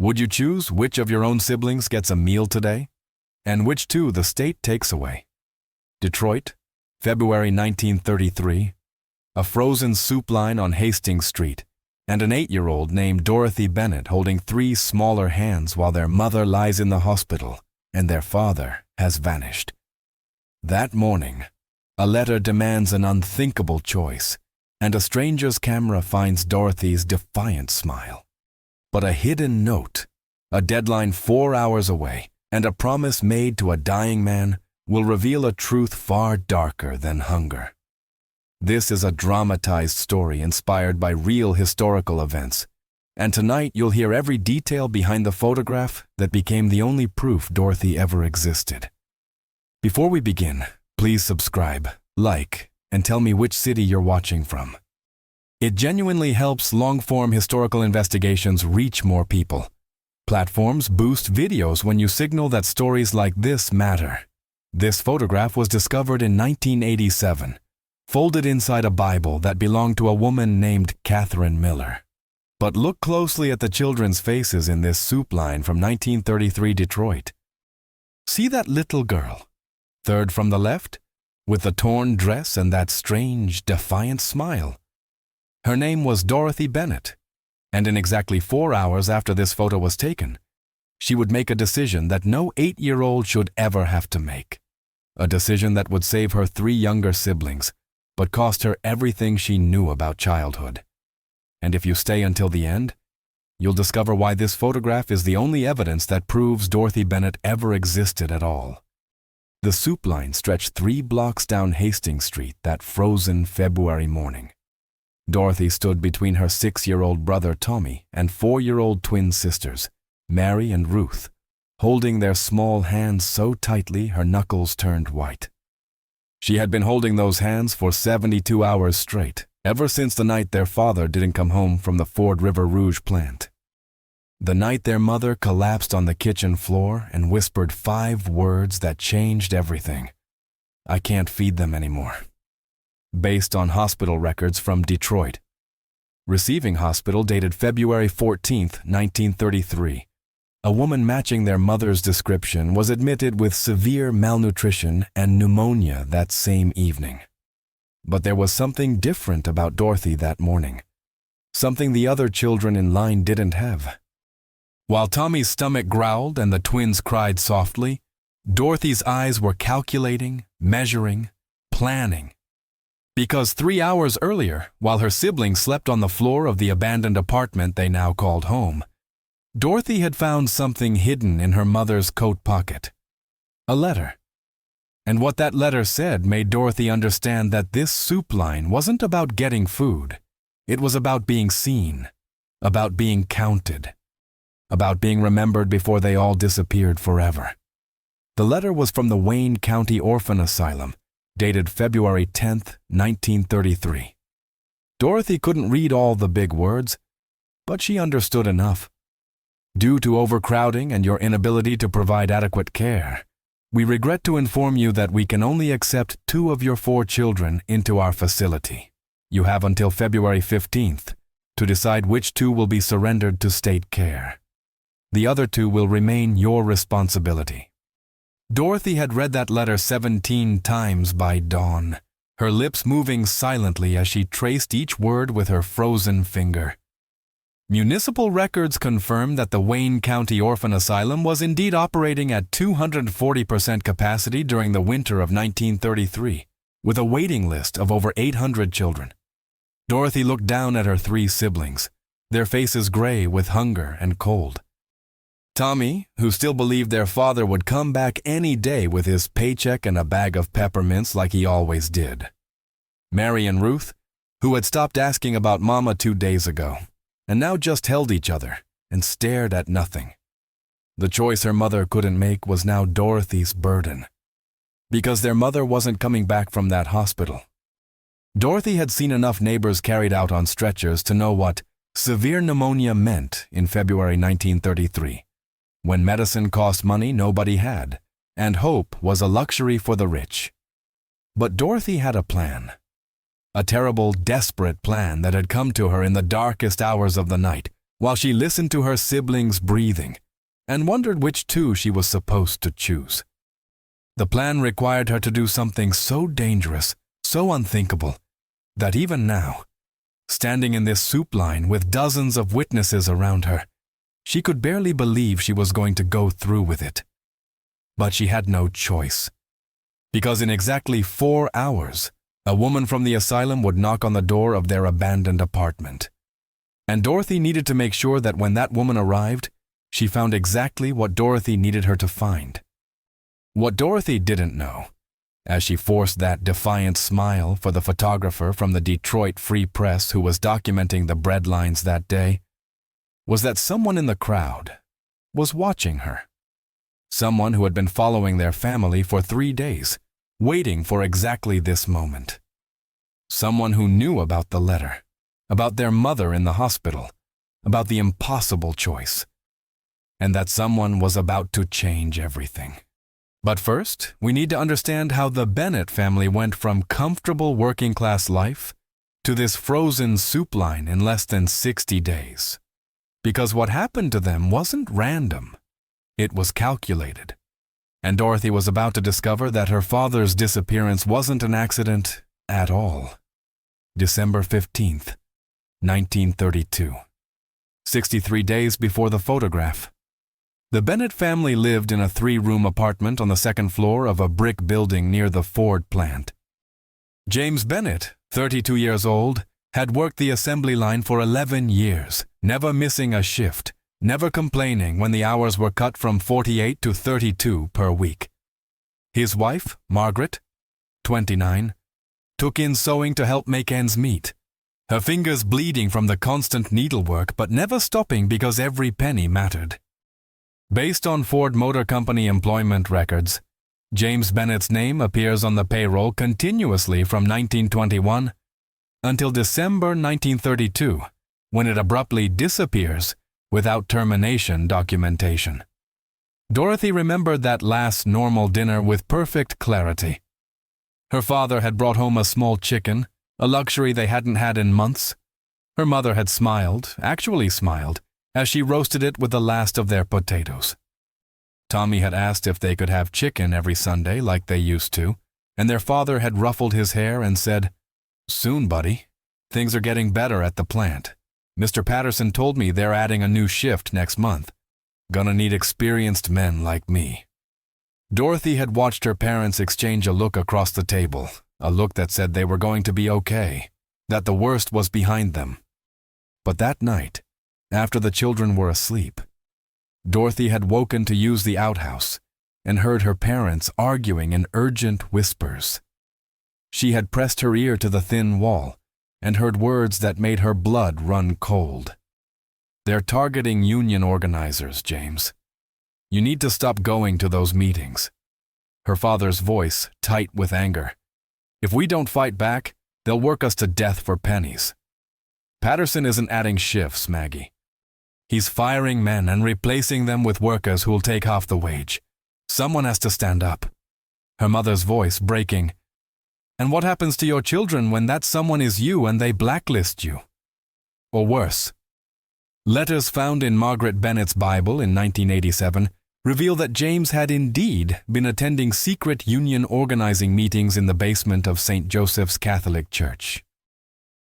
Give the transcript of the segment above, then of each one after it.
Would you choose which of your own siblings gets a meal today? And which two the state takes away? Detroit, February 1933. A frozen soup line on Hastings Street, and an 8-year-old named Dorothy Bennett holding 3 smaller hands while their mother lies in the hospital and their father has vanished. That morning, a letter demands an unthinkable choice, and a stranger's camera finds Dorothy's defiant smile. But a hidden note, a deadline 4 hours away, and a promise made to a dying man will reveal a truth far darker than hunger. This is a dramatized story inspired by real historical events, and tonight you'll hear every detail behind the photograph that became the only proof Dorothy ever existed. Before we begin, please subscribe, like, and tell me which city you're watching from. It genuinely helps long-form historical investigations reach more people. Platforms boost videos when you signal that stories like this matter. This photograph was discovered in 1987. Folded inside a Bible that belonged to a woman named Catherine Miller. But look closely at the children's faces in this soup line from 1933 Detroit. See that little girl, third from the left, with the torn dress and that strange, defiant smile. Her name was Dorothy Bennett, and in exactly 4 hours after this photo was taken, she would make a decision that no 8-year-old should ever have to make. A decision that would save her 3 younger siblings, but cost her everything she knew about childhood. And if you stay until the end, you'll discover why this photograph is the only evidence that proves Dorothy Bennett ever existed at all. The soup line stretched 3 blocks down Hastings Street that frozen February morning. Dorothy stood between her 6-year-old brother Tommy and 4-year-old twin sisters, Mary and Ruth, holding their small hands so tightly her knuckles turned white. She had been holding those hands for 72 hours straight, ever since the night their father didn't come home from the Ford River Rouge plant. The night their mother collapsed on the kitchen floor and whispered 5 words that changed everything. I can't feed them anymore. Based on hospital records from Detroit. Receiving hospital dated February 14, 1933. A woman matching their mother's description was admitted with severe malnutrition and pneumonia that same evening. But there was something different about Dorothy that morning. Something the other children in line didn't have. While Tommy's stomach growled and the twins cried softly, Dorothy's eyes were calculating, measuring, planning. Because 3 hours earlier, while her siblings slept on the floor of the abandoned apartment they now called home, Dorothy had found something hidden in her mother's coat pocket. A letter. And what that letter said made Dorothy understand that this soup line wasn't about getting food. It was about being seen, about being counted, about being remembered before they all disappeared forever. The letter was from the Wayne County Orphan Asylum, dated February 10, 1933. Dorothy couldn't read all the big words, but she understood enough. Due to overcrowding and your inability to provide adequate care, we regret to inform you that we can only accept 2 of your 4 children into our facility. You have until February 15th to decide which 2 will be surrendered to state care. The other 2 will remain your responsibility. Dorothy had read that letter 17 times by dawn, her lips moving silently as she traced each word with her frozen finger. Municipal records confirm that the Wayne County Orphan Asylum was indeed operating at 240% capacity during the winter of 1933, with a waiting list of over 800 children. Dorothy looked down at her 3 siblings, their faces gray with hunger and cold. Tommy, who still believed their father would come back any day with his paycheck and a bag of peppermints like he always did. Mary and Ruth, who had stopped asking about Mama 2 days ago, and now just held each other and stared at nothing. The choice her mother couldn't make was now Dorothy's burden, because their mother wasn't coming back from that hospital. Dorothy had seen enough neighbors carried out on stretchers to know what severe pneumonia meant in February 1933, when medicine cost money nobody had, and hope was a luxury for the rich. But Dorothy had a plan. A terrible, desperate plan that had come to her in the darkest hours of the night, while she listened to her siblings breathing and wondered which two she was supposed to choose. The plan required her to do something so dangerous, so unthinkable, that even now, standing in this soup line with dozens of witnesses around her, she could barely believe she was going to go through with it. But she had no choice. Because in exactly 4 hours, a woman from the asylum would knock on the door of their abandoned apartment. And Dorothy needed to make sure that when that woman arrived, she found exactly what Dorothy needed her to find. What Dorothy didn't know, as she forced that defiant smile for the photographer from the Detroit Free Press who was documenting the bread lines that day, was that someone in the crowd was watching her. Someone who had been following their family for 3 days, waiting for exactly this moment. Someone who knew about the letter, about their mother in the hospital, about the impossible choice, and that someone was about to change everything. But first, we need to understand how the Bennett family went from comfortable working-class life to this frozen soup line in less than 60 days. Because what happened to them wasn't random. It was calculated. And Dorothy was about to discover that her father's disappearance wasn't an accident at all. December 15th, 1932. 63 days before the photograph. The Bennett family lived in a 3-room apartment on the 2nd floor of a brick building near the Ford plant. James Bennett, 32 years old, had worked the assembly line for 11 years, never missing a shift, never complaining when the hours were cut from 48 to 32 per week. His wife, Margaret, 29, took in sewing to help make ends meet, her fingers bleeding from the constant needlework but never stopping because every penny mattered. Based on Ford Motor Company employment records, James Bennett's name appears on the payroll continuously from 1921 until December 1932, when it abruptly disappears without termination documentation. Dorothy remembered that last normal dinner with perfect clarity. Her father had brought home a small chicken, a luxury they hadn't had in months. Her mother had smiled, actually smiled, as she roasted it with the last of their potatoes. Tommy had asked if they could have chicken every Sunday like they used to, and their father had ruffled his hair and said, "Soon, buddy. Things are getting better at the plant. Mr. Patterson told me they're adding a new shift next month. Gonna need experienced men like me." Dorothy had watched her parents exchange a look across the table, a look that said they were going to be okay, that the worst was behind them. But that night, after the children were asleep, Dorothy had woken to use the outhouse and heard her parents arguing in urgent whispers. She had pressed her ear to the thin wall and heard words that made her blood run cold. "They're targeting union organizers, James. You need to stop going to those meetings." Her father's voice tight with anger. "If we don't fight back, they'll work us to death for pennies. Patterson isn't adding shifts, Maggie. He's firing men and replacing them with workers who'll take half the wage. Someone has to stand up." Her mother's voice breaking. "And what happens to your children when that someone is you and they blacklist you? Or worse?" Letters found in Margaret Bennett's Bible in 1987 reveal that James had indeed been attending secret union organizing meetings in the basement of St. Joseph's Catholic Church.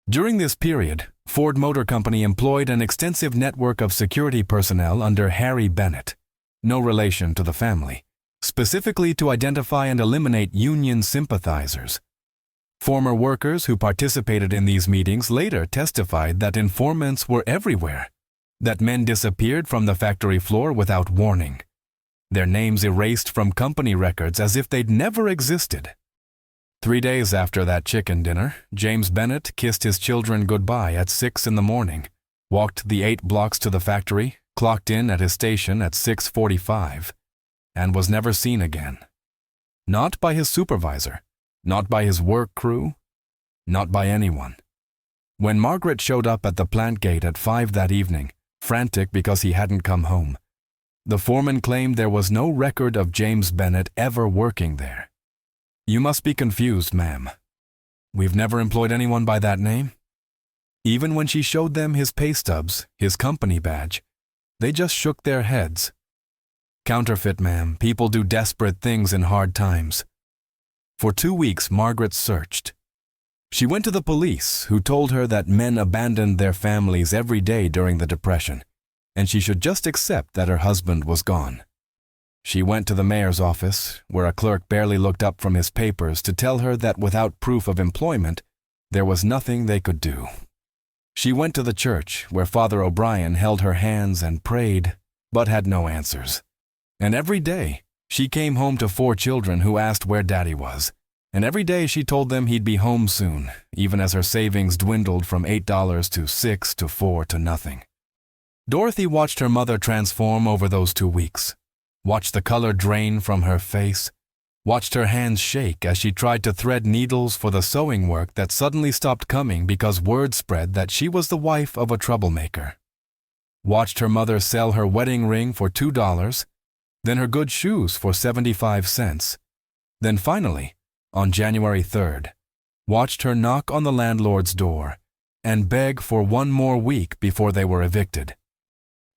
During this period, Ford Motor Company employed an extensive network of security personnel under Harry Bennett, no relation to the family, specifically to identify and eliminate union sympathizers. Former workers who participated in these meetings later testified that informants were everywhere, that men disappeared from the factory floor without warning, their names erased from company records as if they'd never existed. 3 days after that chicken dinner, James Bennett kissed his children goodbye at 6 in the morning, walked the 8 blocks to the factory, clocked in at his station at 6:45, and was never seen again. Not by his supervisor, not by his work crew, not by anyone. When Margaret showed up at the plant gate at 5 that evening, frantic because he hadn't come home, the foreman claimed there was no record of James Bennett ever working there. "You must be confused, ma'am. We've never employed anyone by that name." Even when she showed them his pay stubs, his company badge, they just shook their heads. Counterfeit, ma'am. People do desperate things in hard times. For 2 weeks, Margaret searched. She went to the police, who told her that men abandoned their families every day during the Depression, and she should just accept that her husband was gone. She went to the mayor's office, where a clerk barely looked up from his papers to tell her that without proof of employment, there was nothing they could do. She went to the church, where Father O'Brien held her hands and prayed, but had no answers. And every day, she came home to 4 children who asked where Daddy was. And every day she told them he'd be home soon, even as her savings dwindled from $8 to $6 to $4 to nothing. Dorothy watched her mother transform over those 2 weeks, watched the color drain from her face, watched her hands shake as she tried to thread needles for the sewing work that suddenly stopped coming because word spread that she was the wife of a troublemaker. Watched her mother sell her wedding ring for $2, then her good shoes for 75 cents. Then finally, on January 3rd, watched her knock on the landlord's door and beg for 1 more week before they were evicted.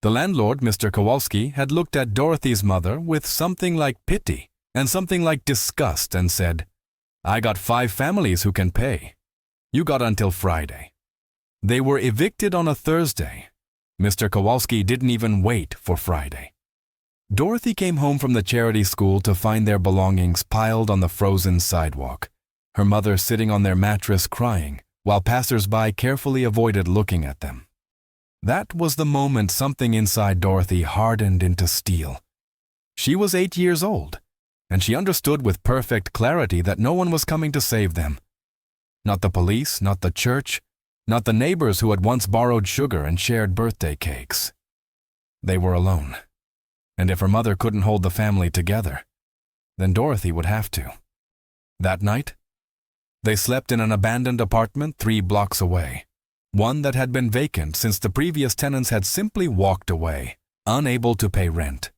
The landlord, Mr. Kowalski, had looked at Dorothy's mother with something like pity and something like disgust and said, "I got 5 families who can pay. You got until Friday." They were evicted on a Thursday. Mr. Kowalski didn't even wait for Friday. Dorothy came home from the charity school to find their belongings piled on the frozen sidewalk, her mother sitting on their mattress crying, while passers-by carefully avoided looking at them. That was the moment something inside Dorothy hardened into steel. She was 8 years old, and she understood with perfect clarity that no one was coming to save them. Not the police, not the church, not the neighbors who had once borrowed sugar and shared birthday cakes. They were alone. And if her mother couldn't hold the family together, then Dorothy would have to. That night, they slept in an abandoned apartment 3 blocks away, one that had been vacant since the previous tenants had simply walked away, unable to pay rent.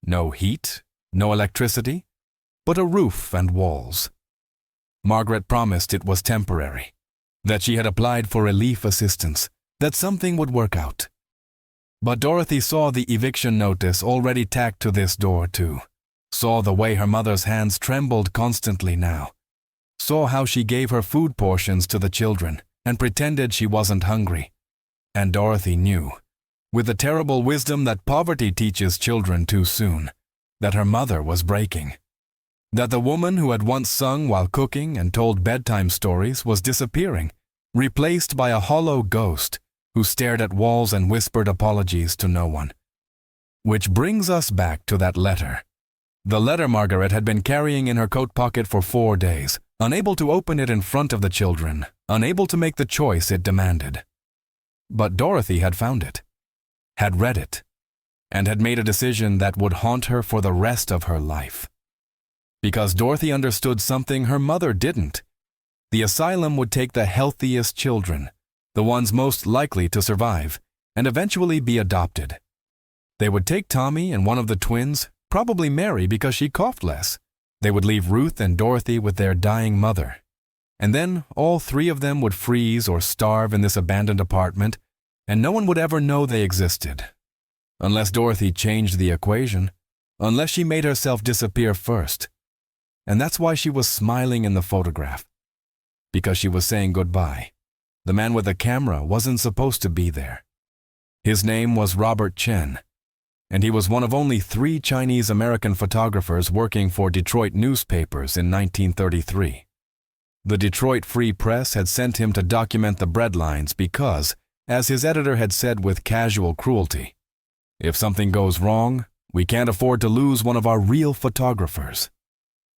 No heat, no electricity, but a roof and walls. Margaret promised it was temporary, that she had applied for relief assistance, that something would work out. But Dorothy saw the eviction notice already tacked to this door too, saw the way her mother's hands trembled constantly now, saw how she gave her food portions to the children and pretended she wasn't hungry. And Dorothy knew, with the terrible wisdom that poverty teaches children too soon, that her mother was breaking, that the woman who had once sung while cooking and told bedtime stories was disappearing, replaced by a hollow ghost who stared at walls and whispered apologies to no one. Which brings us back to that letter. The letter Margaret had been carrying in her coat pocket for 4 days, unable to open it in front of the children, unable to make the choice it demanded. But Dorothy had found it, had read it, and had made a decision that would haunt her for the rest of her life. Because Dorothy understood something her mother didn't. The asylum would take the healthiest children, the ones most likely to survive, and eventually be adopted. They would take Tommy and one of the twins, probably Mary because she coughed less. They would leave Ruth and Dorothy with their dying mother. And then all 3 of them would freeze or starve in this abandoned apartment, and no one would ever know they existed. Unless Dorothy changed the equation, unless she made herself disappear first. And that's why she was smiling in the photograph. Because she was saying goodbye. The man with the camera wasn't supposed to be there. His name was Robert Chen, and he was one of only 3 Chinese-American photographers working for Detroit newspapers in 1933. The Detroit Free Press had sent him to document the breadlines because, as his editor had said with casual cruelty, "If something goes wrong, we can't afford to lose one of our real photographers."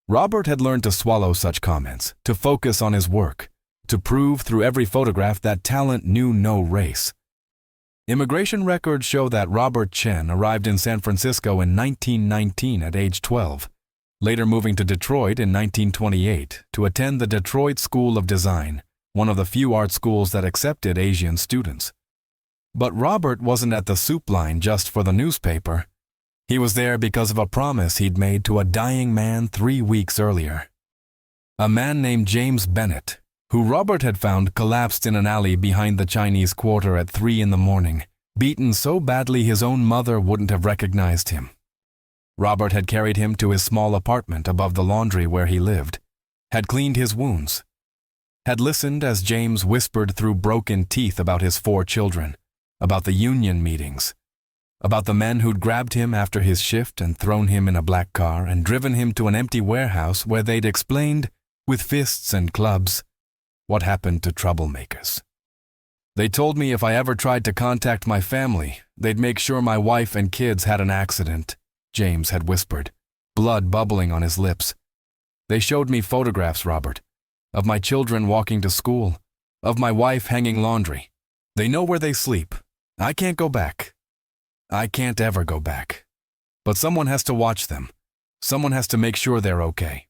Robert had learned to swallow such comments, to focus on his work, to prove through every photograph that talent knew no race. Immigration records show that Robert Chen arrived in San Francisco in 1919 at age 12, later moving to Detroit in 1928 to attend the Detroit School of Design, one of the few art schools that accepted Asian students. But Robert wasn't at the soup line just for the newspaper. He was there because of a promise he'd made to a dying man 3 weeks earlier. A man named James Bennett, who Robert had found collapsed in an alley behind the Chinese Quarter at 3 in the morning, beaten so badly his own mother wouldn't have recognized him. Robert had carried him to his small apartment above the laundry where he lived, had cleaned his wounds, had listened as James whispered through broken teeth about his 4 children, about the union meetings, about the men who'd grabbed him after his shift and thrown him in a black car and driven him to an empty warehouse where they'd explained, with fists and clubs, what happened to troublemakers. They told me if I ever tried to contact my family, they'd make sure my wife and kids had an accident, James had whispered, blood bubbling on his lips. They showed me photographs, Robert, of my children walking to school, of my wife hanging laundry. They know where they sleep. I can't go back. I can't ever go back. But someone has to watch them. Someone has to make sure they're okay.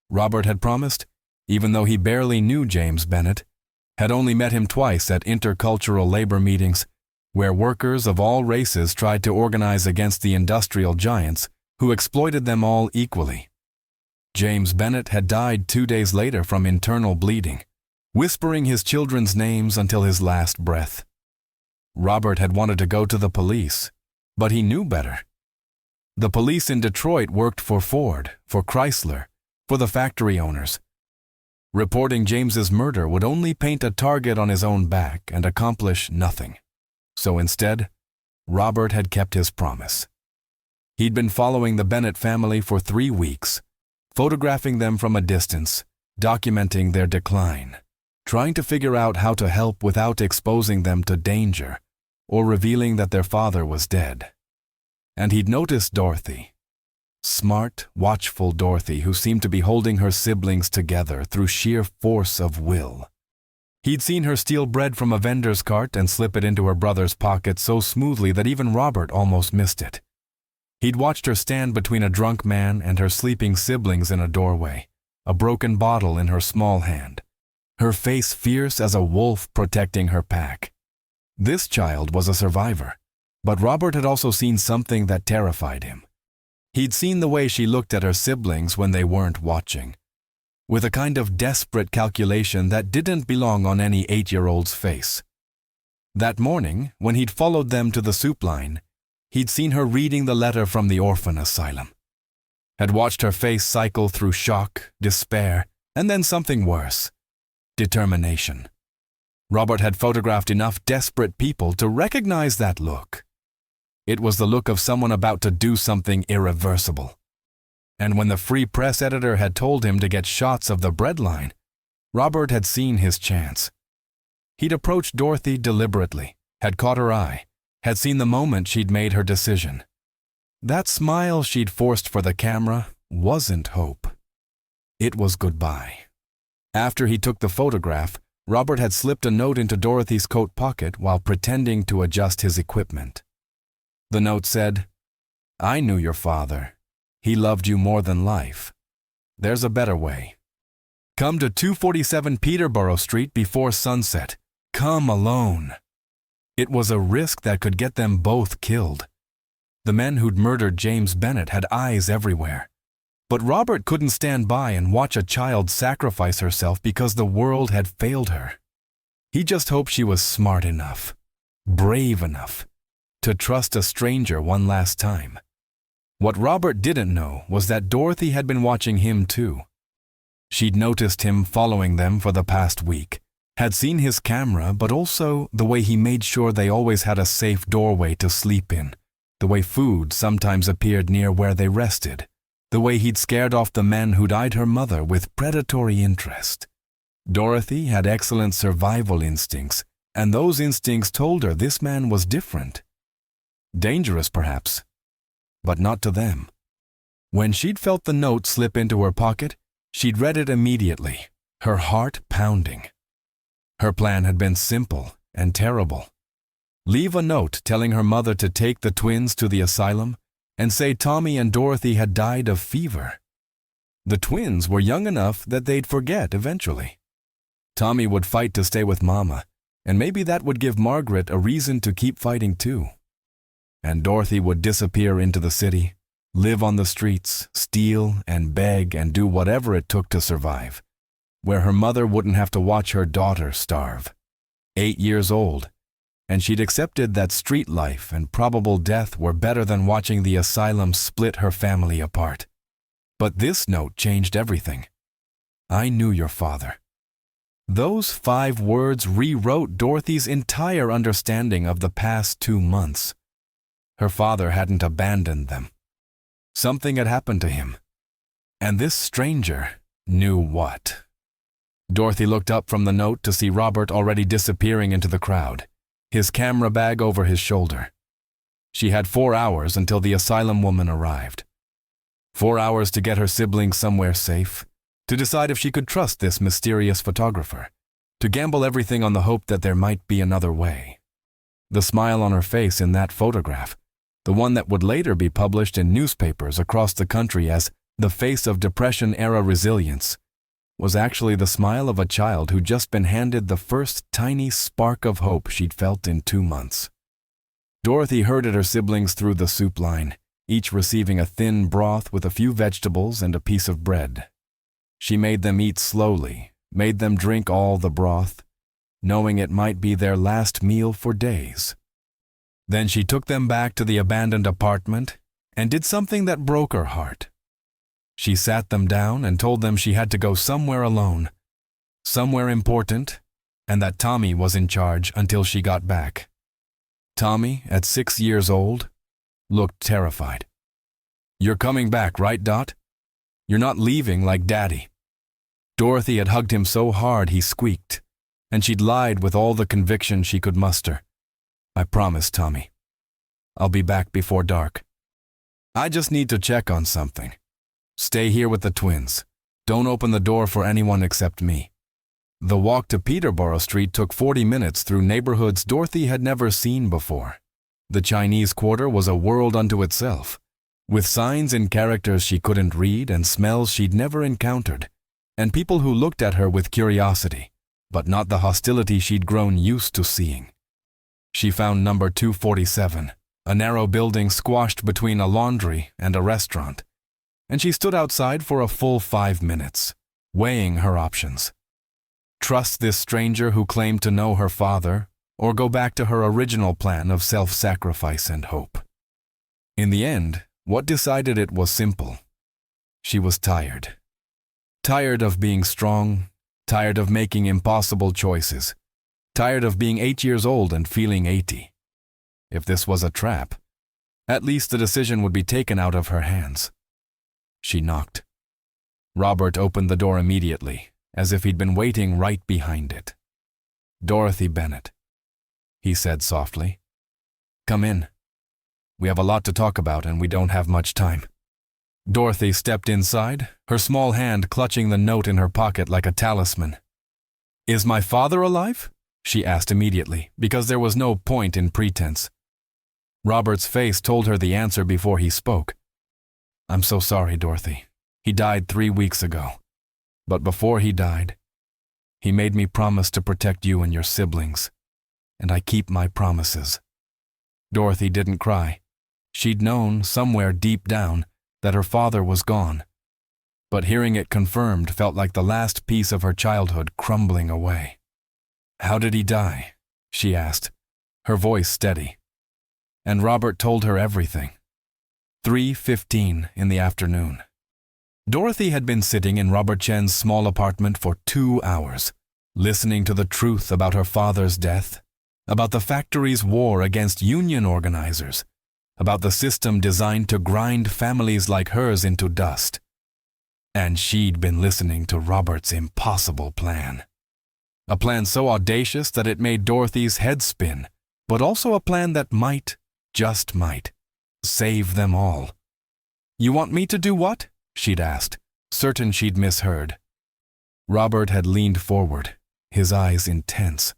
Robert had promised, even though he barely knew James Bennett, had only met him twice at intercultural labor meetings, where workers of all races tried to organize against the industrial giants who exploited them all equally. James Bennett had died 2 days later from internal bleeding, whispering his children's names until his last breath. Robert had wanted to go to the police, but he knew better. The police in Detroit worked for Ford, for Chrysler, for the factory owners. Reporting James's murder would only paint a target on his own back and accomplish nothing. So instead, Robert had kept his promise. He'd been following the Bennett family for 3 weeks, photographing them from a distance, documenting their decline, trying to figure out how to help without exposing them to danger or revealing that their father was dead. And he'd noticed Dorothy. Smart, watchful Dorothy, who seemed to be holding her siblings together through sheer force of will. He'd seen her steal bread from a vendor's cart and slip it into her brother's pocket so smoothly that even Robert almost missed it. He'd watched her stand between a drunk man and her sleeping siblings in a doorway, a broken bottle in her small hand, her face fierce as a wolf protecting her pack. This child was a survivor, but Robert had also seen something that terrified him. He'd seen the way she looked at her siblings when they weren't watching, with a kind of desperate calculation that didn't belong on any 8-year-old's face. That morning, when he'd followed them to the soup line, he'd seen her reading the letter from the orphan asylum, had watched her face cycle through shock, despair, and then something worse, determination. Robert had photographed enough desperate people to recognize that look. It was the look of someone about to do something irreversible. And when the Free Press editor had told him to get shots of the bread line, Robert had seen his chance. He'd approached Dorothy deliberately, had caught her eye, had seen the moment she'd made her decision. That smile she'd forced for the camera wasn't hope. It was goodbye. After he took the photograph, Robert had slipped a note into Dorothy's coat pocket while pretending to adjust his equipment. The note said, "I knew your father. He loved you more than life. There's a better way. Come to 247 Peterborough Street before sunset. Come alone." It was a risk that could get them both killed. The men who'd murdered James Bennett had eyes everywhere. But Robert couldn't stand by and watch a child sacrifice herself because the world had failed her. He just hoped she was smart enough, brave enough, to trust a stranger one last time. What Robert didn't know was that Dorothy had been watching him too. She'd noticed him following them for the past week, had seen his camera, but also the way he made sure they always had a safe doorway to sleep in, the way food sometimes appeared near where they rested, the way he'd scared off the men who'd eyed her mother with predatory interest. Dorothy had excellent survival instincts, and those instincts told her this man was different. Dangerous, perhaps, but not to them. When she'd felt the note slip into her pocket, she'd read it immediately, her heart pounding. Her plan had been simple and terrible. Leave a note telling her mother to take the twins to the asylum and say Tommy and Dorothy had died of fever. The twins were young enough that they'd forget eventually. Tommy would fight to stay with Mama, and maybe that would give Margaret a reason to keep fighting too. And Dorothy would disappear into the city, live on the streets, steal and beg and do whatever it took to survive. where her mother wouldn't have to watch her daughter starve. 8 years old, and she'd accepted that street life and probable death were better than watching the asylum split her family apart. But this note changed everything. I knew your father. Those 5 words rewrote Dorothy's entire understanding of the past 2 months. Her father hadn't abandoned them. Something had happened to him. And this stranger knew what. Dorothy looked up from the note to see Robert already disappearing into the crowd, his camera bag over his shoulder. She had 4 hours until the asylum woman arrived. 4 hours to get her siblings somewhere safe, to decide if she could trust this mysterious photographer, to gamble everything on the hope that there might be another way. The smile on her face in that photograph, the one that would later be published in newspapers across the country as the face of Depression-era resilience, was actually the smile of a child who'd just been handed the first tiny spark of hope she'd felt in 2 months. Dorothy herded her siblings through the soup line, each receiving a thin broth with a few vegetables and a piece of bread. She made them eat slowly, made them drink all the broth, knowing it might be their last meal for days. Then she took them back to the abandoned apartment and did something that broke her heart. She sat them down and told them she had to go somewhere alone, somewhere important, and that Tommy was in charge until she got back. Tommy, at 6 years old, looked terrified. "You're coming back, right, Dot? You're not leaving like Daddy." Dorothy had hugged him so hard he squeaked, and she'd lied with all the conviction she could muster. "I promise, Tommy. I'll be back before dark. I just need to check on something. Stay here with the twins. Don't open the door for anyone except me." The walk to Peterborough Street took 40 minutes through neighborhoods Dorothy had never seen before. The Chinese Quarter was a world unto itself, with signs and characters she couldn't read and smells she'd never encountered, and people who looked at her with curiosity, but not the hostility she'd grown used to seeing. She found number 247, a narrow building squashed between a laundry and a restaurant, and she stood outside for a full 5 minutes, weighing her options. Trust this stranger who claimed to know her father, or go back to her original plan of self-sacrifice and hope. In the end, what decided it was simple. She was tired. Tired of being strong, tired of making impossible choices, tired of being 8 years old and feeling 80. If this was a trap, at least the decision would be taken out of her hands. She knocked. Robert opened the door immediately, as if he'd been waiting right behind it. "Dorothy Bennett," he said softly. "Come in. We have a lot to talk about and we don't have much time." Dorothy stepped inside, her small hand clutching the note in her pocket like a talisman. "Is my father alive?" she asked immediately, because there was no point in pretense. Robert's face told her the answer before he spoke. "I'm so sorry, Dorothy. He died 3 weeks ago. But before he died, he made me promise to protect you and your siblings, and I keep my promises." Dorothy didn't cry. She'd known, somewhere deep down, that her father was gone. But hearing it confirmed felt like the last piece of her childhood crumbling away. "How did he die?" she asked, her voice steady. And Robert told her everything. 3:15 in the afternoon. Dorothy had been sitting in Robert Chen's small apartment for 2 hours, listening to the truth about her father's death, about the factory's war against union organizers, about the system designed to grind families like hers into dust. And she'd been listening to Robert's impossible plan. A plan so audacious that it made Dorothy's head spin, but also a plan that might, just might, save them all. "You want me to do what?" she'd asked, certain she'd misheard. Robert had leaned forward, his eyes intense.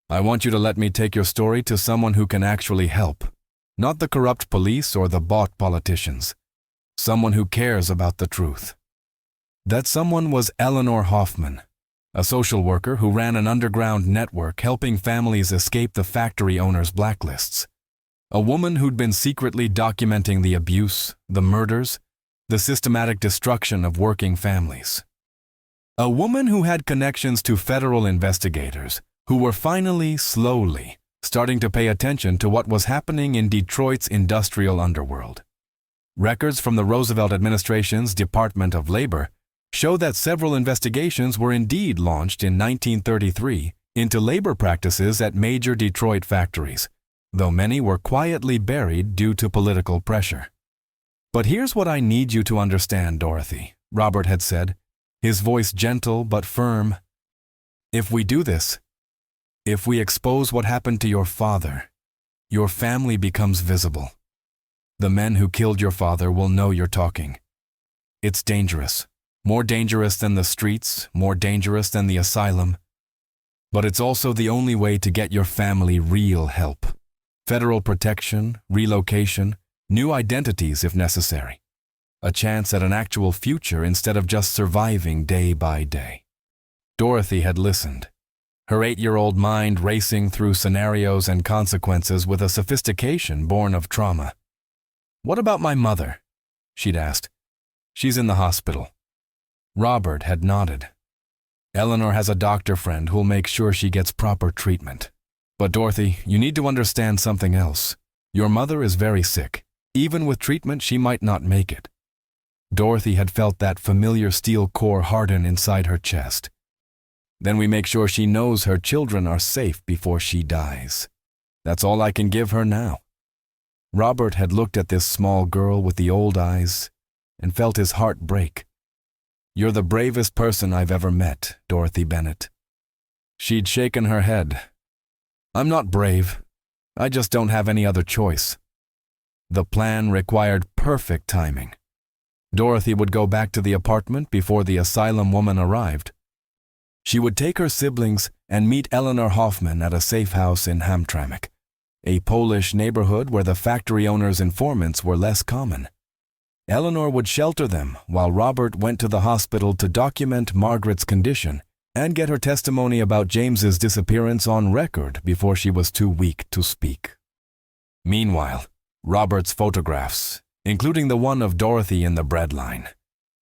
"I want you to let me take your story to someone who can actually help, not the corrupt police or the bought politicians. Someone who cares about the truth." That someone was Eleanor Hoffman, a social worker who ran an underground network helping families escape the factory owners' blacklists. A woman who'd been secretly documenting the abuse, the murders, the systematic destruction of working families. A woman who had connections to federal investigators who were finally, slowly, starting to pay attention to what was happening in Detroit's industrial underworld. Records from the Roosevelt administration's Department of Labor show that several investigations were indeed launched in 1933 into labor practices at major Detroit factories, though many were quietly buried due to political pressure. "But here's what I need you to understand, Dorothy," Robert had said, his voice gentle but firm. "If we do this, if we expose what happened to your father, your family becomes visible. The men who killed your father will know you're talking. It's dangerous, more dangerous than the streets, more dangerous than the asylum. But it's also the only way to get your family real help. Federal protection, relocation, new identities if necessary. A chance at an actual future instead of just surviving day by day." Dorothy had listened, her 8-year-old mind racing through scenarios and consequences with a sophistication born of trauma. "What about my mother?" she'd asked. "She's in the hospital." Robert had nodded. "Eleanor has a doctor friend who'll make sure she gets proper treatment. But Dorothy, you need to understand something else. Your mother is very sick. Even with treatment, she might not make it." Dorothy had felt that familiar steel core harden inside her chest. "Then we make sure she knows her children are safe before she dies. That's all I can give her now." Robert had looked at this small girl with the old eyes and felt his heart break. "You're the bravest person I've ever met, Dorothy Bennett." She'd shaken her head. "I'm not brave. I just don't have any other choice." The plan required perfect timing. Dorothy would go back to the apartment before the asylum woman arrived. She would take her siblings and meet Eleanor Hoffman at a safe house in Hamtramck, a Polish neighborhood where the factory owner's informants were less common. Eleanor would shelter them while Robert went to the hospital to document Margaret's condition and get her testimony about James's disappearance on record before she was too weak to speak. Meanwhile, Robert's photographs, including the one of Dorothy in the breadline,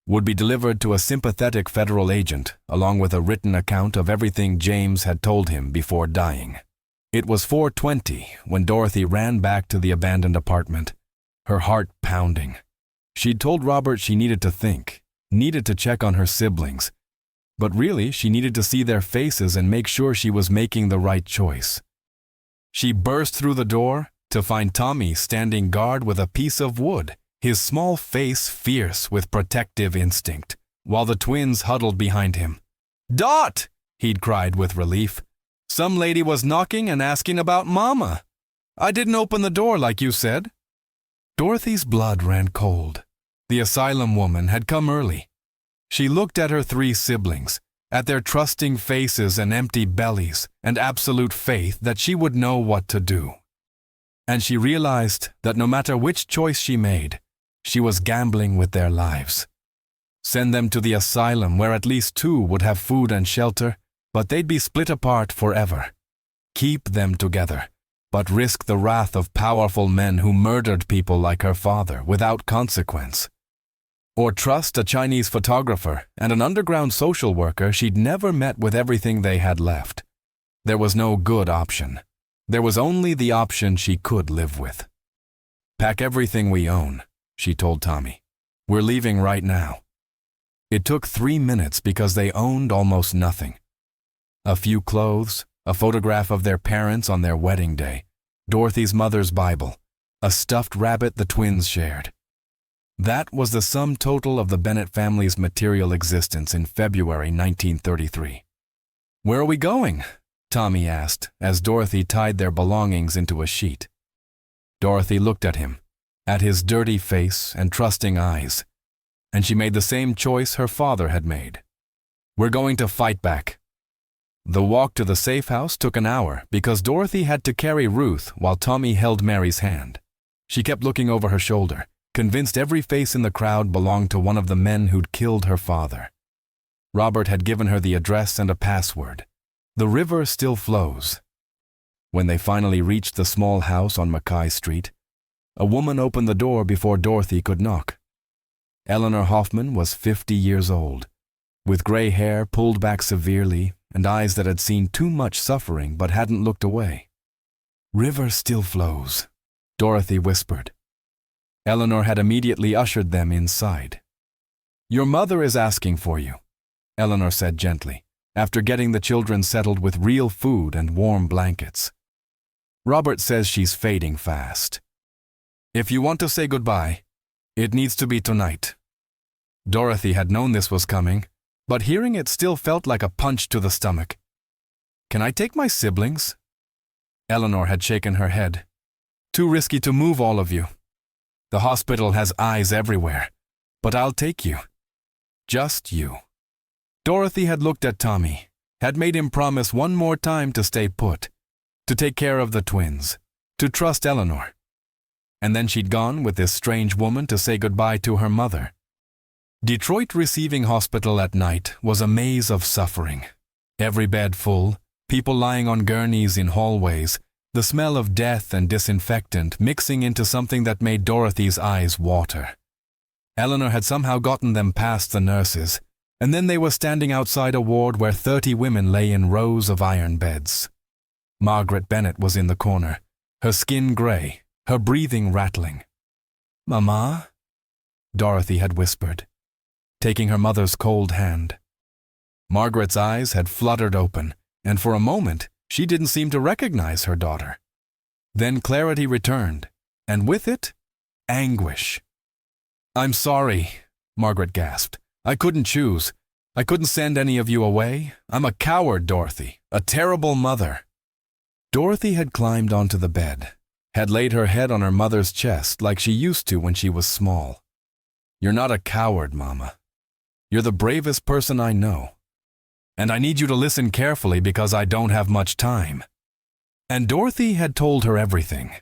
would be delivered to a sympathetic federal agent along with a written account of everything James had told him before dying. It was 4:20 when Dorothy ran back to the abandoned apartment, her heart pounding. She'd told Robert she needed to think, needed to check on her siblings, but really she needed to see their faces and make sure she was making the right choice. She burst through the door to find Tommy standing guard with a piece of wood, his small face fierce with protective instinct, while the twins huddled behind him. "Dot!" he'd cried with relief. "Some lady was knocking and asking about Mama. I didn't open the door like you said." Dorothy's blood ran cold. The asylum woman had come early. She looked at her 3 siblings, at their trusting faces and empty bellies, and absolute faith that she would know what to do. And she realized that no matter which choice she made, she was gambling with their lives. Send them to the asylum where at least 2 would have food and shelter, but they'd be split apart forever. Keep them together, but risk the wrath of powerful men who murdered people like her father without consequence. Or trust a Chinese photographer and an underground social worker she'd never met with everything they had left. There was no good option. There was only the option she could live with. "Pack everything we own," she told Tommy. "We're leaving right now." It took 3 minutes because they owned almost nothing. A few clothes, a photograph of their parents on their wedding day, Dorothy's mother's Bible, a stuffed rabbit the twins shared. That was the sum total of the Bennett family's material existence in February 1933. "Where are we going?" Tommy asked as Dorothy tied their belongings into a sheet. Dorothy looked at him, at his dirty face and trusting eyes, and she made the same choice her father had made. "We're going to fight back." The walk to the safe house took an hour because Dorothy had to carry Ruth while Tommy held Mary's hand. She kept looking over her shoulder, convinced every face in the crowd belonged to one of the men who'd killed her father. Robert had given her the address and a password. The river still flows. When they finally reached the small house on Mackay Street, a woman opened the door before Dorothy could knock. Eleanor Hoffman was 50 years old, with gray hair pulled back severely and eyes that had seen too much suffering but hadn't looked away. "River still flows," Dorothy whispered. Eleanor had immediately ushered them inside. "Your mother is asking for you," Eleanor said gently, after getting the children settled with real food and warm blankets. "Robert says she's fading fast. If you want to say goodbye, it needs to be tonight." Dorothy had known this was coming, but hearing it still felt like a punch to the stomach. "Can I take my siblings?" Eleanor had shaken her head. "Too risky to move all of you. The hospital has eyes everywhere, but I'll take you. Just you." Dorothy had looked at Tommy, had made him promise one more time to stay put, to take care of the twins, to trust Eleanor. And then she'd gone with this strange woman to say goodbye to her mother. Detroit Receiving Hospital at night was a maze of suffering. Every bed full, people lying on gurneys in hallways, the smell of death and disinfectant mixing into something that made Dorothy's eyes water. Eleanor had somehow gotten them past the nurses, and then they were standing outside a ward where 30 women lay in rows of iron beds. Margaret Bennett was in the corner, her skin gray, her breathing rattling. "Mama?" Dorothy had whispered, taking her mother's cold hand. Margaret's eyes had fluttered open, and for a moment she didn't seem to recognize her daughter. Then clarity returned, and with it, anguish. "I'm sorry," Margaret gasped. "I couldn't choose. I couldn't send any of you away. I'm a coward, Dorothy, a terrible mother." Dorothy had climbed onto the bed, had laid her head on her mother's chest like she used to when she was small. "You're not a coward, Mama. You're the bravest person I know. And I need you to listen carefully because I don't have much time." And Dorothy had told her everything.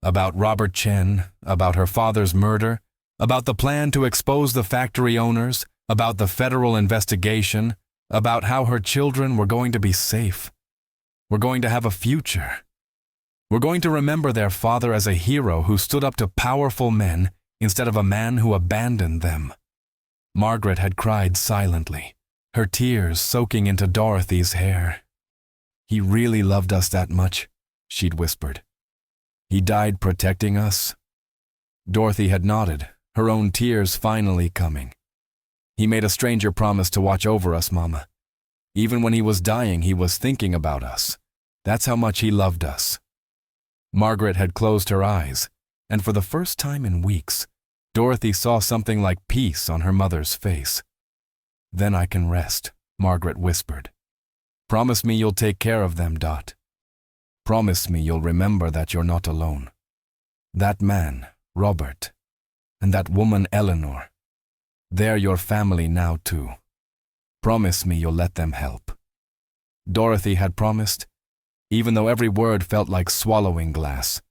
About Robert Chen, about her father's murder, about the plan to expose the factory owners, about the federal investigation, about how her children were going to be safe. Were going to have a future. Were going to remember their father as a hero who stood up to powerful men instead of a man who abandoned them. Margaret had cried silently, her tears soaking into Dorothy's hair. "He really loved us that much," she'd whispered. "He died protecting us." Dorothy had nodded, her own tears finally coming. "He made a stranger promise to watch over us, Mama. Even when he was dying, he was thinking about us. That's how much he loved us." Margaret had closed her eyes, and for the first time in weeks, Dorothy saw something like peace on her mother's face. "Then I can rest," Margaret whispered. "Promise me you'll take care of them, Dot. Promise me you'll remember that you're not alone. That man, Robert, and that woman, Eleanor, they're your family now too. Promise me you'll let them help." Dorothy had promised, even though every word felt like swallowing glass.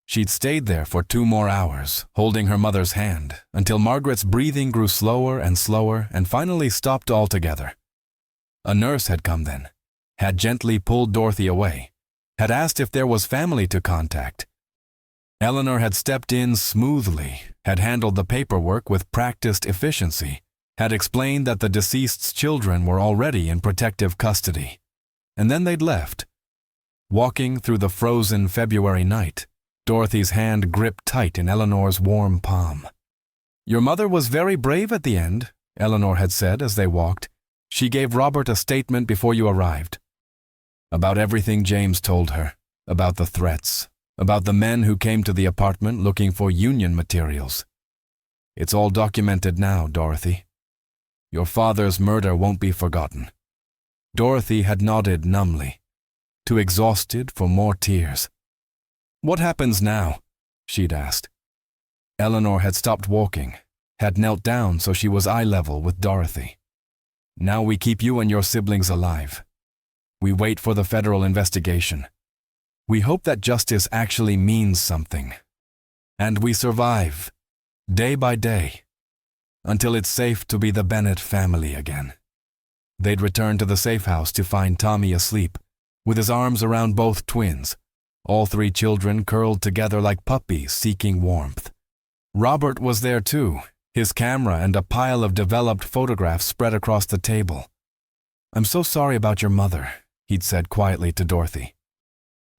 She'd stayed there for 2 more hours, holding her mother's hand, until Margaret's breathing grew slower and finally stopped altogether. A nurse had come then, had gently pulled Dorothy away, had asked if there was family to contact. Eleanor had stepped in smoothly, had handled the paperwork with practiced efficiency, had explained that the deceased's children were already in protective custody. And then they'd left. Walking through the frozen February night, Dorothy's hand gripped tight in Eleanor's warm palm. "Your mother was very brave at the end," Eleanor had said as they walked. "She gave Robert a statement before you arrived. About everything James told her, about the threats, about the men who came to the apartment looking for union materials. It's all documented now, Dorothy. Your father's murder won't be forgotten." Dorothy had nodded numbly, too exhausted for more tears. "What happens now?" she'd asked. Eleanor had stopped walking, had knelt down so she was eye level with Dorothy. "Now we keep you and your siblings alive. We wait for the federal investigation. We hope that justice actually means something. And we survive, day by day, until it's safe to be the Bennett family again." They'd return to the safe house to find Tommy asleep, with his arms around both twins, all 3 children curled together like puppies seeking warmth. Robert was there too, his camera and a pile of developed photographs spread across the table. "I'm so sorry about your mother," he'd said quietly to Dorothy.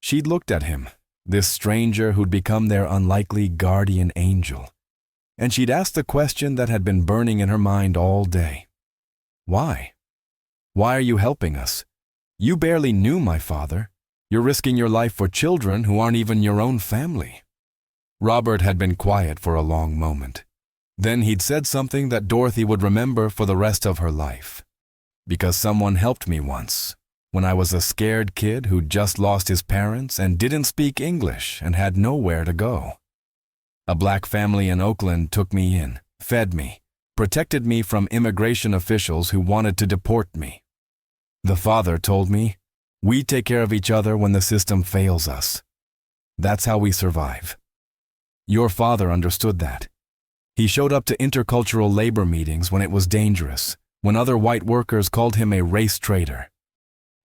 She'd looked at him, this stranger who'd become their unlikely guardian angel, and she'd asked the question that had been burning in her mind all day. "Why? Why are you helping us? You barely knew my father. You're risking your life for children who aren't even your own family." Robert had been quiet for a long moment. Then he'd said something that Dorothy would remember for the rest of her life. "Because someone helped me once, when I was a scared kid who'd just lost his parents and didn't speak English and had nowhere to go. A black family in Oakland took me in, fed me, protected me from immigration officials who wanted to deport me. The father told me, we take care of each other when the system fails us. That's how we survive. Your father understood that. He showed up to intercultural labor meetings when it was dangerous, when other white workers called him a race traitor.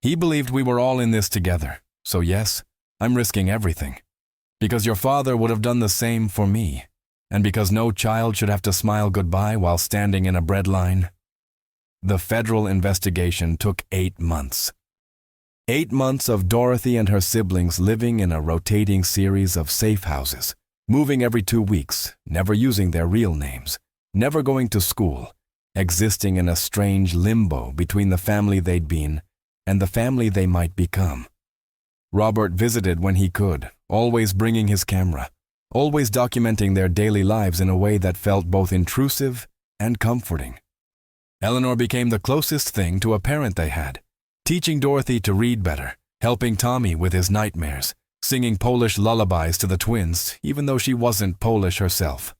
He believed we were all in this together, so yes, I'm risking everything. Because your father would have done the same for me, and because no child should have to smile goodbye while standing in a bread line." The federal investigation took 8 months. 8 months of Dorothy and her siblings living in a rotating series of safe houses, moving every 2 weeks, never using their real names, never going to school, existing in a strange limbo between the family they'd been and the family they might become. Robert visited when he could, always bringing his camera, always documenting their daily lives in a way that felt both intrusive and comforting. Eleanor became the closest thing to a parent they had, teaching Dorothy to read better, helping Tommy with his nightmares, singing Polish lullabies to the twins, even though she wasn't Polish herself.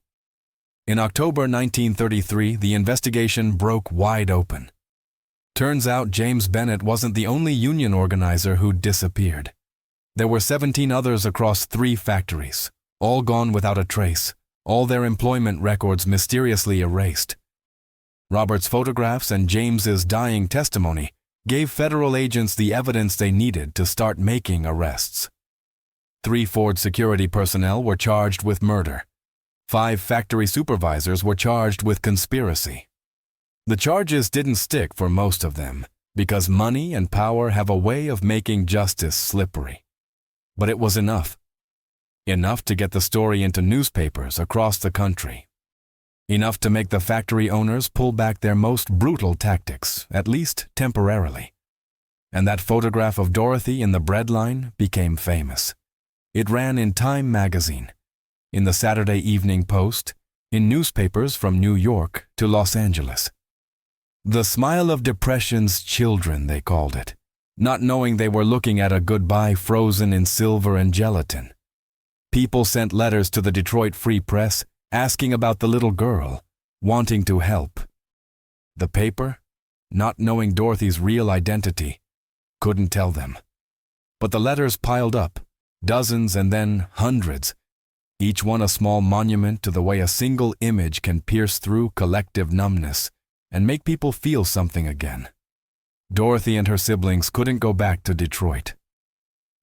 In October 1933, the investigation broke wide open. Turns out James Bennett wasn't the only union organizer who'd disappeared. There were 17 others across 3 factories, all gone without a trace, all their employment records mysteriously erased. Robert's photographs and James's dying testimony gave federal agents the evidence they needed to start making arrests. 3 Ford security personnel were charged with murder. 5 factory supervisors were charged with conspiracy. The charges didn't stick for most of them, because money and power have a way of making justice slippery. But it was enough. Enough to get the story into newspapers across the country. Enough to make the factory owners pull back their most brutal tactics, at least temporarily. And that photograph of Dorothy in the bread line became famous. It ran in Time magazine, in the Saturday Evening Post, in newspapers from New York to Los Angeles. The smile of depression's children, they called it, not knowing they were looking at a goodbye frozen in silver and gelatin. People sent letters to the Detroit Free Press asking about the little girl, wanting to help. The paper, not knowing Dorothy's real identity, couldn't tell them. But the letters piled up, dozens and then hundreds, each one a small monument to the way a single image can pierce through collective numbness and make people feel something again. Dorothy and her siblings couldn't go back to Detroit.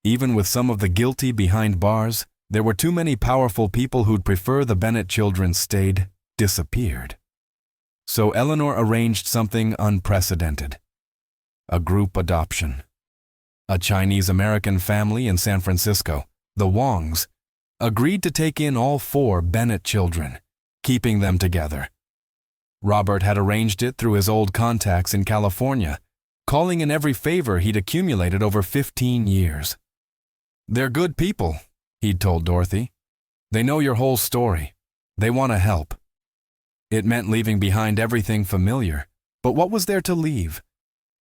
Even with some of the guilty behind bars, there were too many powerful people who'd prefer the Bennett children stayed, disappeared. So Eleanor arranged something unprecedented. A group adoption. A Chinese-American family in San Francisco, the Wongs, agreed to take in all 4 Bennett children, keeping them together. Robert had arranged it through his old contacts in California, calling in every favor he'd accumulated over 15 years. "They're good people," he'd told Dorothy. "They know your whole story. They want to help." It meant leaving behind everything familiar, but what was there to leave?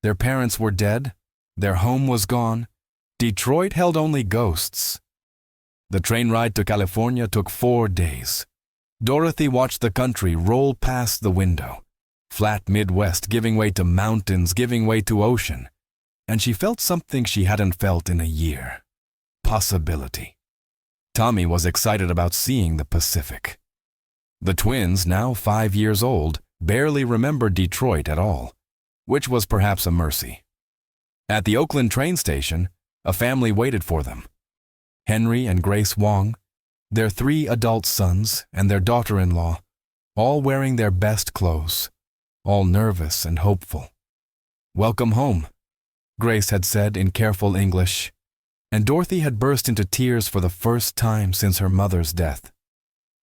Their parents were dead, their home was gone, Detroit held only ghosts. The train ride to California took 4 days. Dorothy watched the country roll past the window, flat Midwest giving way to mountains, giving way to ocean, and she felt something she hadn't felt in a year. Possibility. Tommy was excited about seeing the Pacific. The twins, now 5 years old, barely remembered Detroit at all, which was perhaps a mercy. At the Oakland train station, a family waited for them. Henry and Grace Wong, their 3 adult sons, and their daughter-in-law, all wearing their best clothes, all nervous and hopeful. "Welcome home," Grace had said in careful English, and Dorothy had burst into tears for the first time since her mother's death.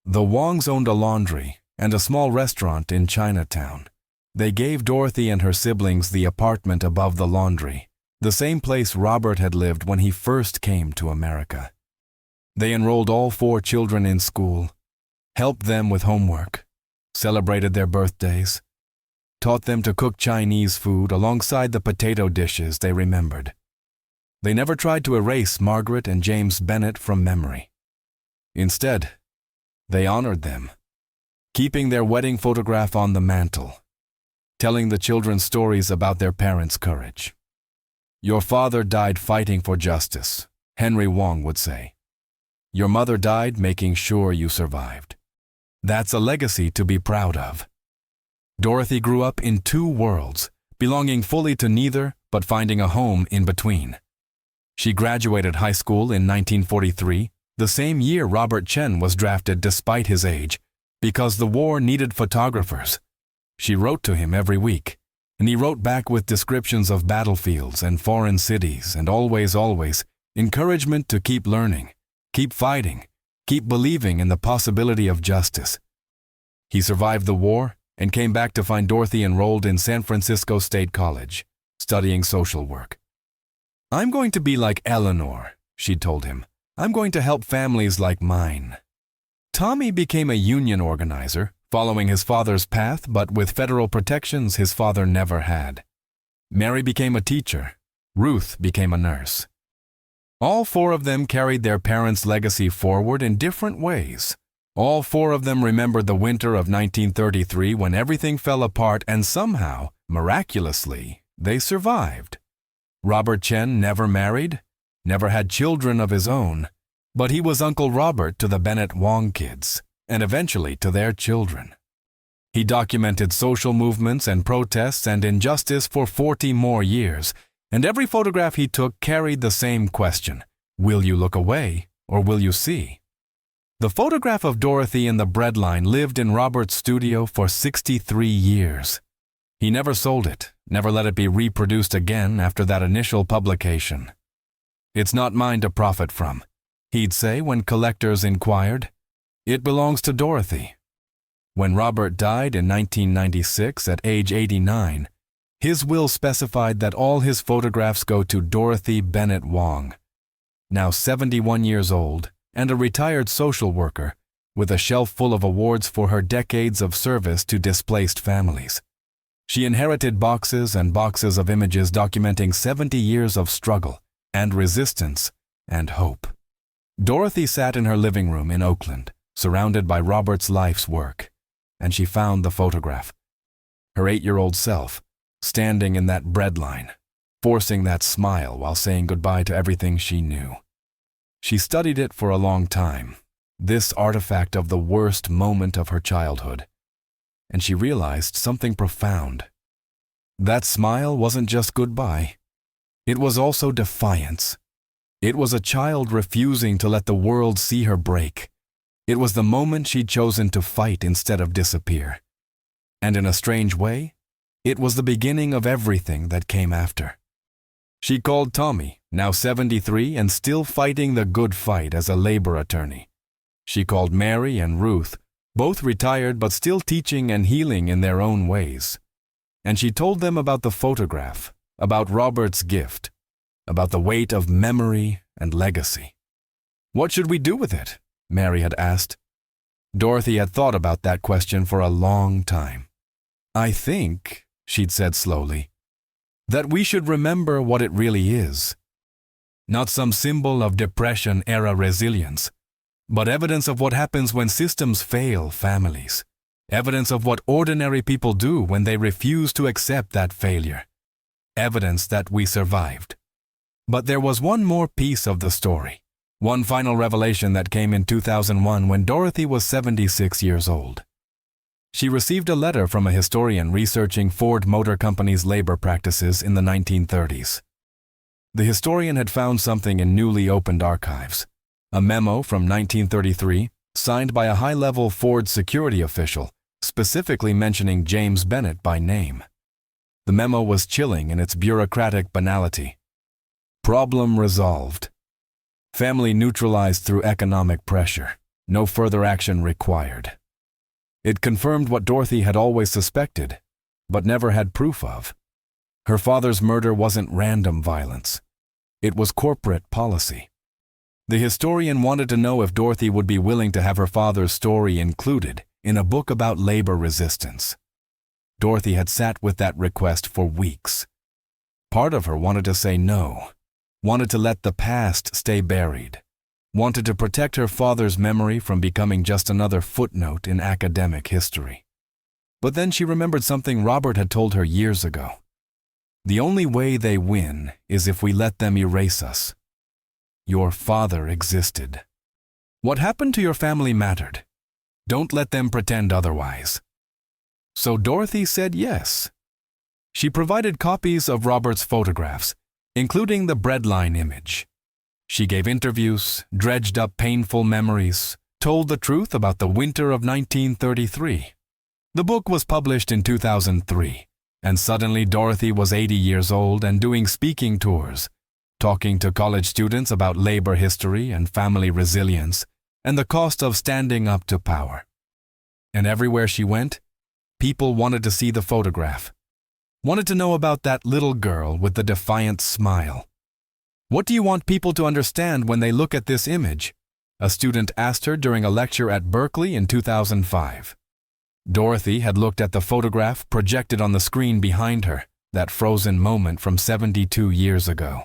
The Wongs owned a laundry and a small restaurant in Chinatown. They gave Dorothy and her siblings the apartment above the laundry, the same place Robert had lived when he first came to America. They enrolled all 4 children in school, helped them with homework, celebrated their birthdays, taught them to cook Chinese food alongside the potato dishes they remembered. They never tried to erase Margaret and James Bennett from memory. Instead, they honored them, keeping their wedding photograph on the mantel, telling the children stories about their parents' courage. "Your father died fighting for justice," Henry Wong would say. "Your mother died making sure you survived." That's a legacy to be proud of. Dorothy grew up in 2 worlds, belonging fully to neither but finding a home in between. She graduated high school in 1943, the same year Robert Chen was drafted despite his age, because the war needed photographers. She wrote to him every week, and he wrote back with descriptions of battlefields and foreign cities and always encouragement to keep learning, keep fighting, keep believing in the possibility of justice. He survived the war and came back to find Dorothy enrolled in San Francisco State College, studying social work. "I'm going to be like Eleanor," she told him. "I'm going to help families like mine." Tommy became a union organizer, following his father's path but with federal protections his father never had. Mary became a teacher. Ruth became a nurse. All 4 of them carried their parents' legacy forward in different ways. All 4 of them remembered the winter of 1933 when everything fell apart and somehow, miraculously, they survived. Robert Chen never married, never had children of his own, but he was Uncle Robert to the Bennett Wong kids, and eventually to their children. He documented social movements and protests and injustice for 40 more years, and every photograph he took carried the same question: will you look away or will you see? The photograph of Dorothy in the bread line lived in Robert's studio for 63 years. He never sold it, never let it be reproduced again after that initial publication. "It's not mine to profit from," he'd say when collectors inquired. "It belongs to Dorothy." When Robert died in 1996 at age 89, his will specified that all his photographs go to Dorothy Bennett Wong, now 71 years old and a retired social worker, with a shelf full of awards for her decades of service to displaced families. She inherited boxes and boxes of images documenting 70 years of struggle and resistance and hope. Dorothy sat in her living room in Oakland, surrounded by Robert's life's work, and she found the photograph. Her 8-year-old self, standing in that bread line, forcing that smile while saying goodbye to everything she knew. She studied it for a long time, this artifact of the worst moment of her childhood, and she realized something profound. That smile wasn't just goodbye. It was also defiance. It was a child refusing to let the world see her break. It was the moment she'd chosen to fight instead of disappear. And in a strange way, it was the beginning of everything that came after. She called Tommy, now 73 and still fighting the good fight as a labor attorney. She called Mary and Ruth, both retired but still teaching and healing in their own ways. And she told them about the photograph, about Robert's gift, about the weight of memory and legacy. "What should we do with it?" Mary had asked. Dorothy had thought about that question for a long time. "I think," she'd said slowly, "that we should remember what it really is. Not some symbol of Depression-era resilience, but evidence of what happens when systems fail families. Evidence of what ordinary people do when they refuse to accept that failure. Evidence that we survived." But there was one more piece of the story. One final revelation that came in 2001 when Dorothy was 76 years old. She received a letter from a historian researching Ford Motor Company's labor practices in the 1930s. The historian had found something in newly opened archives, a memo from 1933 signed by a high-level Ford security official specifically mentioning James Bennett by name. The memo was chilling in its bureaucratic banality. Problem resolved. Family neutralized through economic pressure. No further action required. It confirmed what Dorothy had always suspected, but never had proof of. Her father's murder wasn't random violence. It was corporate policy. The historian wanted to know if Dorothy would be willing to have her father's story included in a book about labor resistance. Dorothy had sat with that request for weeks. Part of her wanted to say no, wanted to let the past stay buried, wanted to protect her father's memory from becoming just another footnote in academic history. But then she remembered something Robert had told her years ago. The only way they win is if we let them erase us. Your father existed. What happened to your family mattered. Don't let them pretend otherwise. So Dorothy said yes. She provided copies of Robert's photographs, including the breadline image. She gave interviews, dredged up painful memories, told the truth about the winter of 1933. The book was published in 2003, and suddenly Dorothy was 80 years old and doing speaking tours, talking to college students about labor history and family resilience and the cost of standing up to power. And everywhere she went, people wanted to see the photograph, wanted to know about that little girl with the defiant smile. What do you want people to understand when they look at this image? A student asked her during a lecture at Berkeley in 2005. Dorothy had looked at the photograph projected on the screen behind her, that frozen moment from 72 years ago.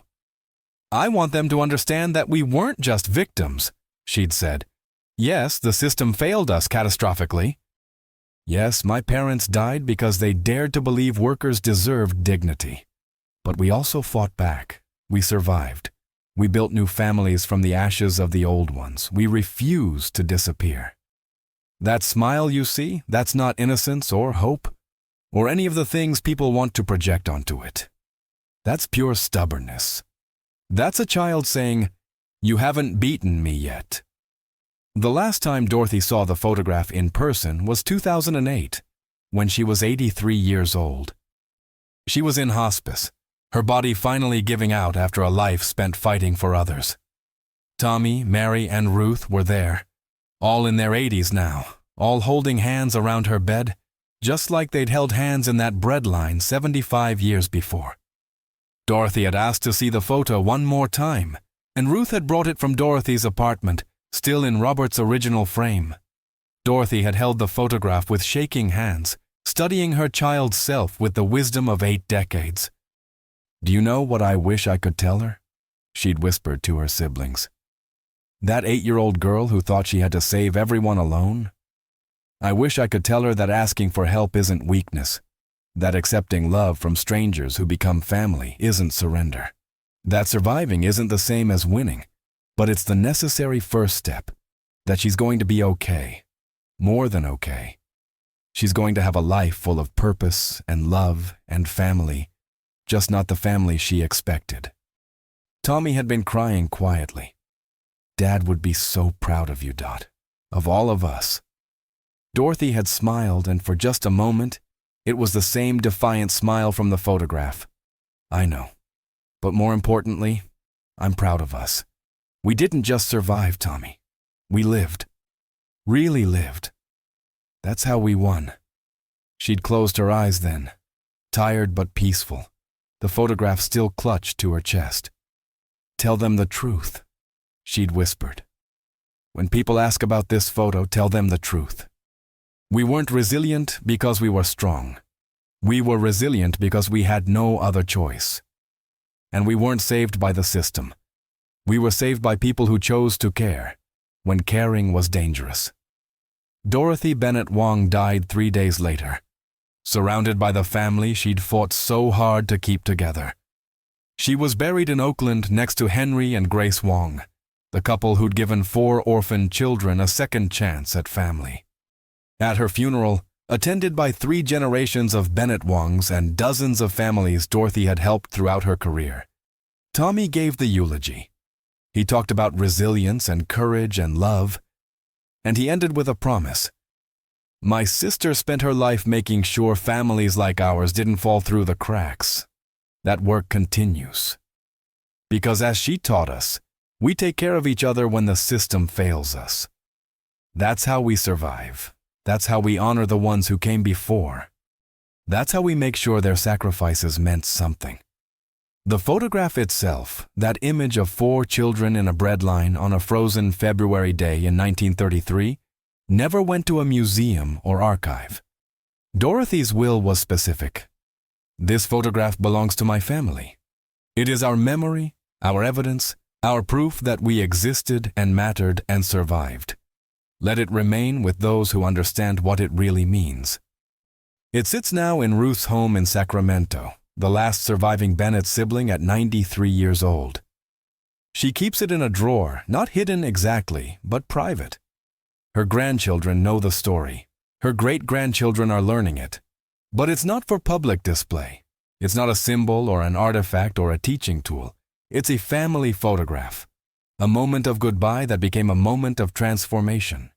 I want them to understand that we weren't just victims, she'd said. Yes, the system failed us catastrophically. Yes, my parents died because they dared to believe workers deserved dignity. But we also fought back. We survived. We built new families from the ashes of the old ones. We refused to disappear. That smile you see, that's not innocence or hope, or any of the things people want to project onto it. That's pure stubbornness. That's a child saying, "You haven't beaten me yet." The last time Dorothy saw the photograph in person was 2008, when she was 83 years old. She was in hospice, her body finally giving out after a life spent fighting for others. Tommy, Mary, and Ruth were there, all in their 80s now, all holding hands around her bed, just like they'd held hands in that breadline 75 years before. Dorothy had asked to see the photo one more time, and Ruth had brought it from Dorothy's apartment, still in Robert's original frame. Dorothy had held the photograph with shaking hands, studying her child's self with the wisdom of 8 decades. Do you know what I wish I could tell her? She'd whispered to her siblings. That 8-year-old girl who thought she had to save everyone alone? I wish I could tell her that asking for help isn't weakness, that accepting love from strangers who become family isn't surrender, that surviving isn't the same as winning, but it's the necessary first step, that she's going to be okay, more than okay. She's going to have a life full of purpose and love and family, just not the family she expected. Tommy had been crying quietly. Dad would be so proud of you, Dot, of all of us. Dorothy had smiled, and for just a moment, it was the same defiant smile from the photograph. I know. But more importantly, I'm proud of us. We didn't just survive, Tommy. We lived. Really lived. That's how we won. She'd closed her eyes then, tired but peaceful, the photograph still clutched to her chest. Tell them the truth, she'd whispered. When people ask about this photo, tell them the truth. We weren't resilient because we were strong. We were resilient because we had no other choice. And we weren't saved by the system. We were saved by people who chose to care, when caring was dangerous. Dorothy Bennett Wong died 3 days later, surrounded by the family she'd fought so hard to keep together. She was buried in Oakland next to Henry and Grace Wong, the couple who'd given 4 orphaned children a second chance at family. At her funeral, attended by 3 generations of Bennett Wongs and dozens of families Dorothy had helped throughout her career, Tommy gave the eulogy. He talked about resilience and courage and love, and he ended with a promise. My sister spent her life making sure families like ours didn't fall through the cracks. That work continues. Because as she taught us, we take care of each other when the system fails us. That's how we survive. That's how we honor the ones who came before. That's how we make sure their sacrifices meant something. The photograph itself, that image of 4 children in a breadline on a frozen February day in 1933, never went to a museum or archive. Dorothy's will was specific. This photograph belongs to my family. It is our memory, our evidence, our proof that we existed and mattered and survived. Let it remain with those who understand what it really means. It sits now in Ruth's home in Sacramento, the last surviving Bennett sibling at 93 years old. She keeps it in a drawer, not hidden exactly, but private. Her grandchildren know the story. Her great-grandchildren are learning it. But it's not for public display. It's not a symbol or an artifact or a teaching tool. It's a family photograph. A moment of goodbye that became a moment of transformation.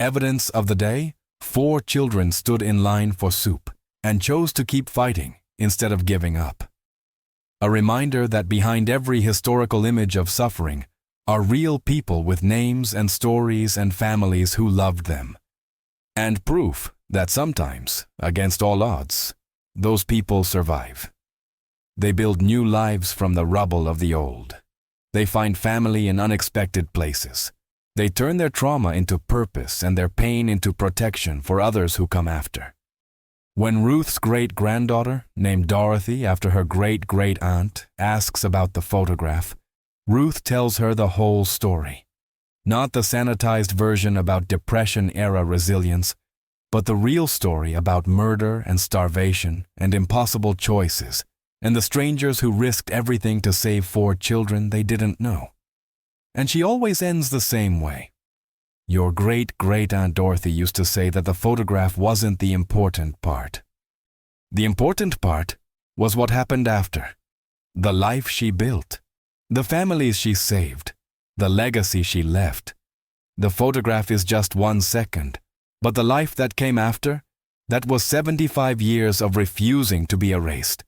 Evidence of the day, 4 children stood in line for soup and chose to keep fighting instead of giving up. A reminder that behind every historical image of suffering are real people with names and stories and families who loved them. And proof that sometimes, against all odds, those people survive. They build new lives from the rubble of the old. They find family in unexpected places. They turn their trauma into purpose and their pain into protection for others who come after. When Ruth's great-granddaughter, named Dorothy after her great-great-aunt, asks about the photograph, Ruth tells her the whole story. Not the sanitized version about Depression-era resilience, but the real story about murder and starvation and impossible choices, and the strangers who risked everything to save 4 children they didn't know. And she always ends the same way. Your great-great-aunt Dorothy used to say that the photograph wasn't the important part. The important part was what happened after. The life she built. The families she saved. The legacy she left. The photograph is just 1 second, but the life that came after, that was 75 years of refusing to be erased.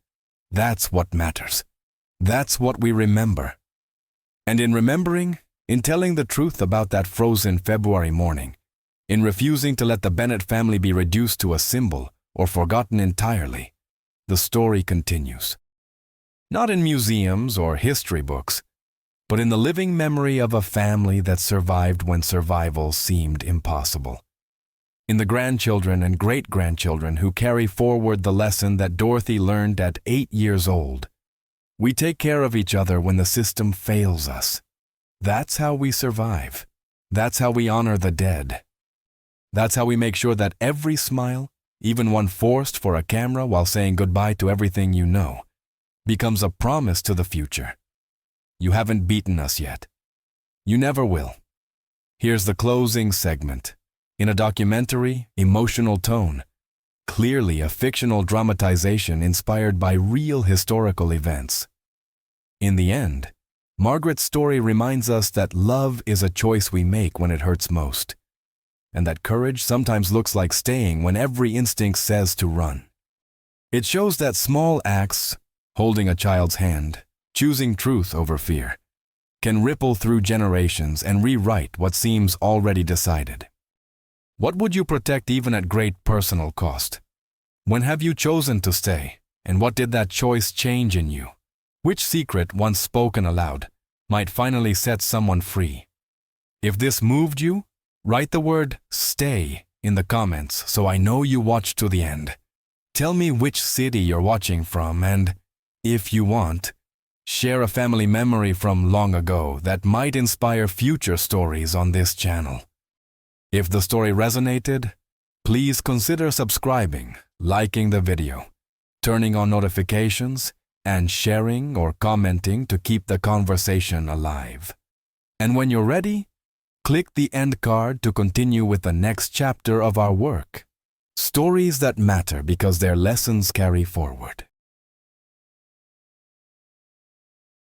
That's what matters. That's what we remember. And in remembering, in telling the truth about that frozen February morning, in refusing to let the Bennett family be reduced to a symbol or forgotten entirely, the story continues. Not in museums or history books, but in the living memory of a family that survived when survival seemed impossible. In the grandchildren and great-grandchildren who carry forward the lesson that Dorothy learned at 8 years old. We take care of each other when the system fails us. That's how we survive. That's how we honor the dead. That's how we make sure that every smile, even one forced for a camera while saying goodbye to everything you know, becomes a promise to the future. You haven't beaten us yet. You never will. Here's the closing segment. In a documentary, emotional tone, clearly a fictional dramatization inspired by real historical events. In the end, Margaret's story reminds us that love is a choice we make when it hurts most, and that courage sometimes looks like staying when every instinct says to run. It shows that small acts, holding a child's hand, choosing truth over fear, can ripple through generations and rewrite what seems already decided. What would you protect even at great personal cost? When have you chosen to stay, and what did that choice change in you? Which secret, once spoken aloud, might finally set someone free? If this moved you, write the word "stay" in the comments so I know you watched to the end. Tell me which city you're watching from and, if you want, share a family memory from long ago that might inspire future stories on this channel. If the story resonated, please consider subscribing, liking the video, turning on notifications, and sharing or commenting to keep the conversation alive. And when you're ready, click the end card to continue with the next chapter of our work. Stories that matter because their lessons carry forward.